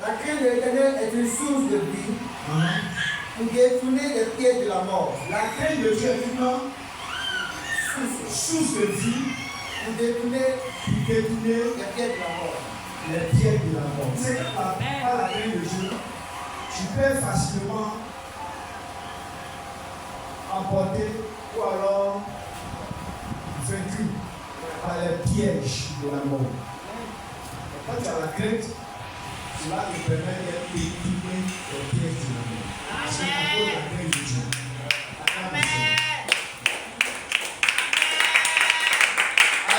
La crainte de l'Éternel est une source de vie pour détourner les pieds de la mort. La crainte de Dieu est une source de vie Pour détourner pour détourner les pieds de la mort. les pieds de la mort. C'est que par la crainte de Dieu, tu peux facilement emporter ou alors vaincu par les pièges de la mort. Et quand tu as la crainte, cela te permet d'être détourné des pièges de la mort. C'est à cause de la crainte de Dieu.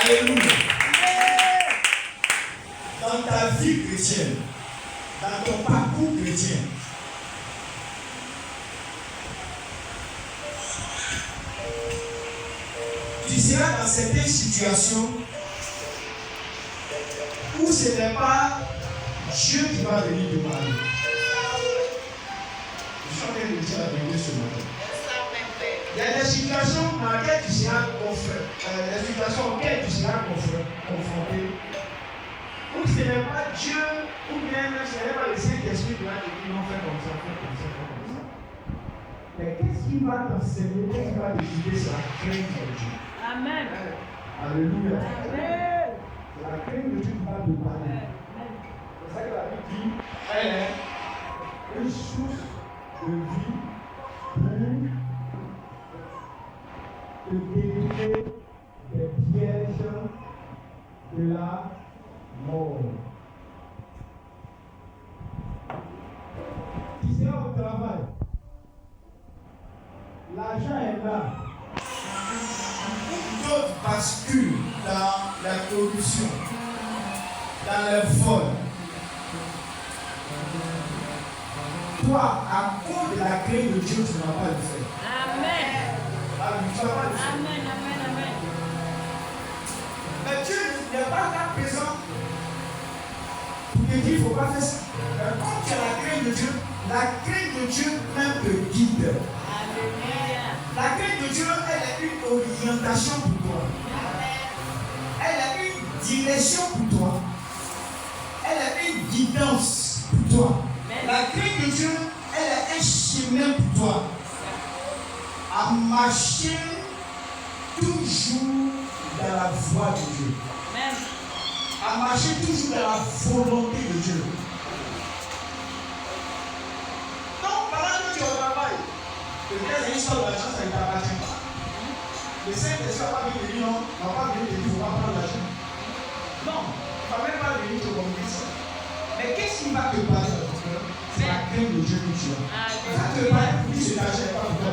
Alléluia. Dans ta vie chrétienne, dans ton parcours chrétien, tu seras dans certaines situations où ce n'est pas Dieu qui va venir te parler. Je suis en train de dire la vérité ce matin. Il y a des situations dans lesquelles tu seras confronté, où ce n'est pas Dieu, ou bien ce n'est pas le Saint-Esprit qui va te dire non, fais comme ça, fais comme ça, fais comme ça. Mais qu'est-ce qui va t'enseigner, qu'est-ce qui va te guider, c'est la crainte de Dieu. Amen. Alléluia. Amen. C'est la crainte de Dieu qui va te parler. C'est ça que la Bible dit, elle est une source de vie pour te délivrer des pièges de la mort. Tu seras au travail. L'argent est là. D'autres basculent dans la corruption, dans les vols. Toi, à cause de la crainte de Dieu, tu ne vas pas le faire. Amen. Tu ne vas pas le faire. Amen. Amen. Amen. Mais Dieu n'est pas là présent pour te dire qu'il ne faut pas faire ça. Mais quand tu as la crainte de Dieu même te guide. Alléluia. La crainte de Dieu, elle est une orientation pour toi. Elle est une direction pour toi. Elle est une guidance pour toi. La crainte de Dieu, elle est un chemin pour toi. À marcher toujours dans la voie de Dieu. Amen. À marcher toujours dans la volonté de Dieu. Donc, pendant que tu es au travail, peut-être une histoire d'argent, ça ne t'appartient pas. Le Saint-Esprit va pas venir te dire non, il ne va pas venir te dire il ne faut pas prendre l'argent. Non, il ne va même pas venir te communiquer ça. Mais qu'est-ce qui va te parler dans ton cœur? C'est la crainte de Dieu que tu as. Ça te parle pour dire cet argent n'est pas pour toi.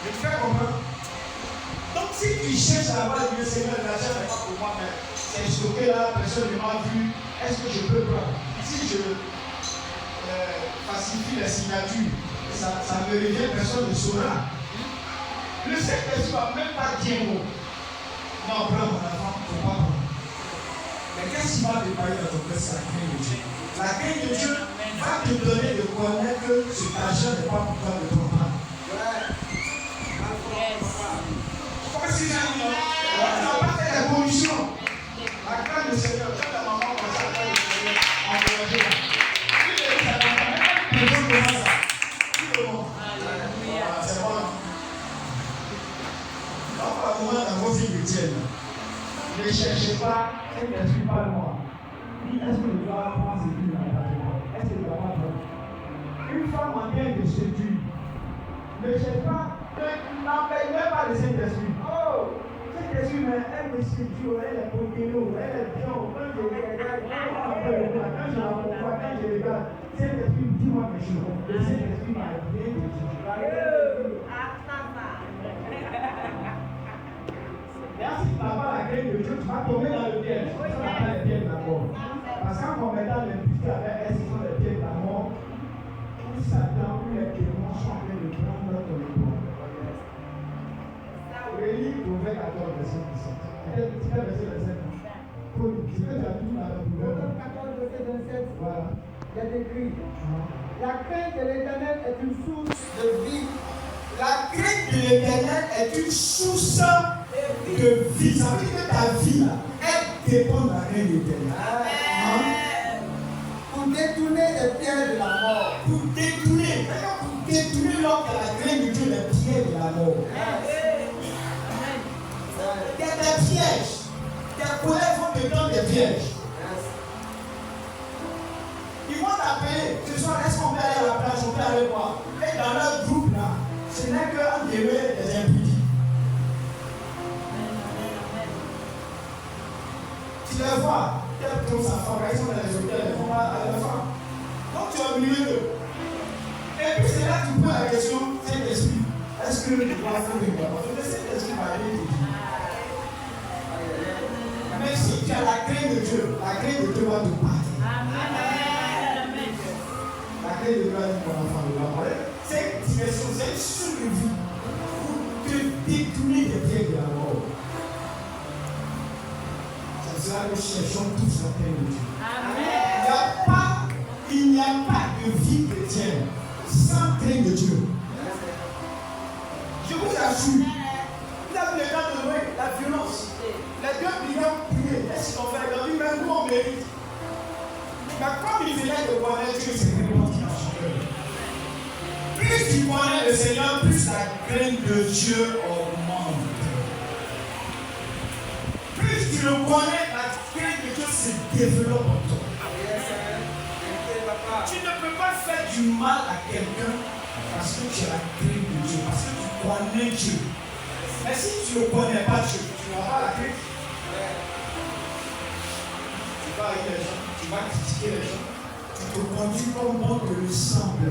Je te fais comprendre. Donc si tu cherches à avoir le Seigneur, l'argent n'est pas pour moi, mais c'est stocké là, personne ne m'a vu, est-ce que je peux prendre? Si je facilite les signatures, ça me revient, personne ne saura. Le Saint-Esprit ne va même pas dire non. Non, prends mon enfant, il ne faut pas prendre. Mais qu'est-ce qui va te parler dans ton cœur? C'est la crainte de Dieu. La crainte de Dieu va te donner de connaître que cet argent n'est pas pour toi de prendre. Comme si on n'a pas fait la condition. La crainte du Seigneur, quand la maman va s'appeler le Seigneur, encourager. Il est dit à ta maman, personne ne fait ça. Tout le monde. C'est bon. Donc, à un moment dans vos vies chrétiennes, ne cherchez pas et ne suis pas moi. Dis, est-ce que je dois prendre ce qui dans la tête? Est-ce que je dois pas prendre? Une femme en train de séduire. Ne cherche pas, n'empêche même pas le Saint-Esprit. Oh, Saint-Esprit, mais elle me séduit, elle est potéo, elle est bien. Quand je regarde, quand je la vois, quand je regarde, Saint-Esprit, dis-moi quelque chose. Le Saint-Esprit m'a bien dit. Merci de n'avoir la crainte de Dieu, tu vas tomber dans le piège. Ça n'a pas les pieds de la mort. Parce qu'en commettant l'impureté avec elle, ce sont les pieds de la mort. Où Satan, où les démons sont en train de prendre ton époux. Relis Proverbe 14, verset 17. Peut-être que tu as verset 27. C'est que tu as tout dans le Proverbe 14, verset 27. Voilà. Il y a écrit. La crainte de l'Éternel est une source de vie. La crainte de l'Éternel est une source de vie. Ça veut dire que ta vie, elle dépend de la crainte de l'Éternel. des pierres de la mort. Pour détourner, d'ailleurs pour détourner l'homme de la graine de Dieu, les pierres de la mort. Il y a des pièges. Tes collègues vont te donner des pièges. Ils vont t'appeler. Ce soir, est-ce qu'on peut aller à la plage, on peut aller voir. Et dans leur groupe là, ce n'est qu'un guerrier des impudiques. Tu les vois, tel comme sa femme, ils sont dans les hôtels, ils vont à la femme. Donc tu es au milieu d'eux. Et puis c'est là que tu poses la question, Saint-Esprit, est-ce que je dois faire des quoi? Parce que le Saint-Esprit va aller te dire. Mais si tu as la crainte de Dieu, la crainte de Dieu va te partir. La crainte de Dieu va être mon enfant de l'homme. Cette direction, c'est une survie pour te détourner des pierres de la mort. C'est cela que nous cherchons tous la crainte de Dieu. Il n'y a pas de vie chrétienne sans crainte de Dieu. Je vous assure, vous avez le temps de louer la violence. Les deux millions priés, est-ce qu'ils ont fait dans lui-même, nous on mérite. Mais comme il venait de connaître Dieu, c'est vraiment qui a changé. Plus tu connais le Seigneur, plus la crainte de Dieu augmente. Plus tu le connais, la crainte de Dieu se développe en toi. Tu ne peux pas faire du mal à quelqu'un parce que tu as la crainte de Dieu, parce que tu connais Dieu. Mais si tu ne connais pas Dieu, tu n'auras pas la crainte. Tu vas avec les gens, tu vas critiquer les gens, tu te conduis comme bon te le semble.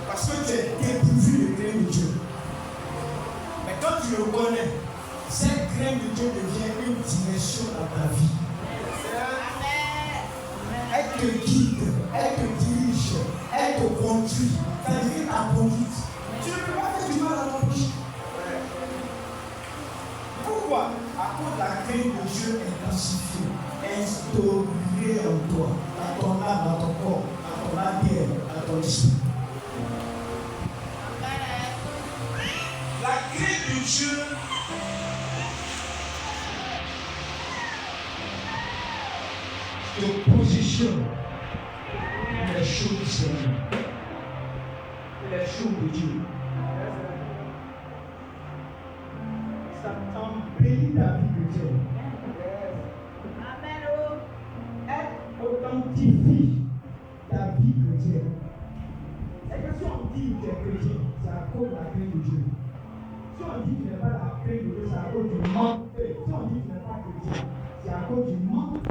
Parce que tu es dépourvu de crainte de Dieu. Mais quand tu le connais, cette crainte de Dieu devient une direction dans ta vie. Elle te guide, elle te dirige, elle te conduit. Ça devient ta conduite. Tu ne peux pas faire du mal à ton prochain. Pourquoi? À cause de la crainte de Dieu intensifiée, instaurée en toi, dans ton âme, dans ton corps, dans ton arrière, dans ton esprit. La crainte de Dieu te positionne les choses du Seigneur, les choses de Dieu. Ça t'embellit ta vie chrétienne. Elle authentifie ta vie chrétienne. Et que si on dit que tu es chrétien, c'est à cause de la crainte de Dieu. Si on dit que tu n'es pas la crainte de Dieu, c'est à cause du manque. Si on dit que tu n'es pas chrétien, c'est à cause du manque